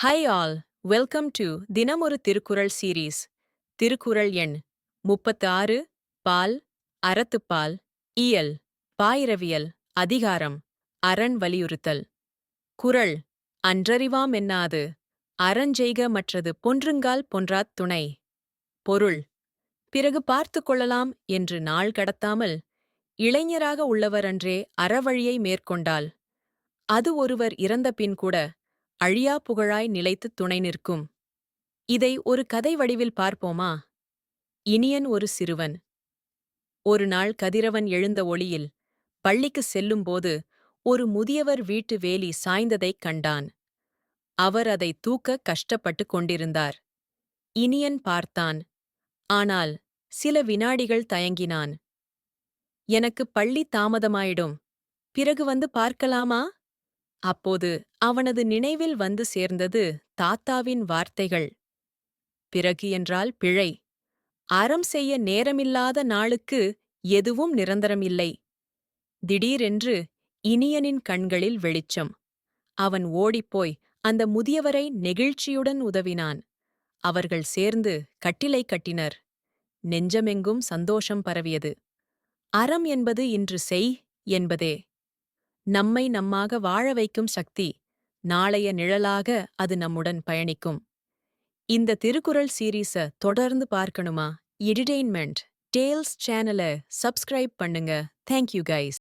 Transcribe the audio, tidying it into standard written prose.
Hi all, welcome to தினமொரு Thirukkural series. Thirukkural எண் 36. பால், அறத்துப்பால், இயல், பாயிரவியல், அதிகாரம், அரண் வலியுறுத்தல். குறள் அன்றறிவாம் என்னாது அறஞ்செய்க மற்றது பொன்றுங்கால் பொன்றாத் துணை. பொருள் பிறகு பார்த்துக் கொள்ளலாம் என்று நாள் கடத்தாமல் இளைஞராக உள்ளவரன்றே அறவழியை மேற்கொண்டால் அது ஒருவர் இறந்தபின் கூட அழியா புகழாய் நிலைத்துத் துணை நிற்கும். இதை ஒரு கதை வடிவில் பார்ப்போமா? இனியன் ஒரு சிறுவன். ஒரு நாள் கதிரவன் எழுந்த ஒளியில் பள்ளிக்குச் செல்லும்போது ஒரு முதியவர் வீட்டு வேலி சாய்ந்ததைக் கண்டான். அவர் அதை தூக்க கஷ்டப்பட்டுக் கொண்டிருந்தார். இனியன் பார்த்தான். ஆனால் சில வினாடிகள் தயங்கினான். எனக்கு பள்ளி தாமதமாயிடும், பிறகு வந்து பார்க்கலாமா? அப்போது அவனது நினைவில் வந்து சேர்ந்தது தாத்தாவின் வார்த்தைகள். பிறகு என்றால் பிழை. அறம் செய்ய நேரமில்லாத நாளுக்கு எதுவும் நிரந்தரமில்லை. திடீரென்று இனியனின் கண்களில் வெளிச்சம். அவன் ஓடிப்போய் அந்த முதியவரை நெகிழ்ச்சியுடன் உதவினான். அவர்கள் சேர்ந்து கட்டிலை கட்டினர். நெஞ்சமெங்கும் சந்தோஷம் பரவியது. அறம் என்பது இன்று செய் என்பதே. நம்மை நம்மாக வாழ வைக்கும் சக்தி. நாளைய நிழலாக அது நம்முடன் பயணிக்கும். இந்த திருக்குறள் சீரீஸ தொடர்ந்து பார்க்கணுமா? எடிடெயின்மெண்ட் டேல்ஸ் சேனலை சப்ஸ்கிரைப் பண்ணுங்க. Thank you guys.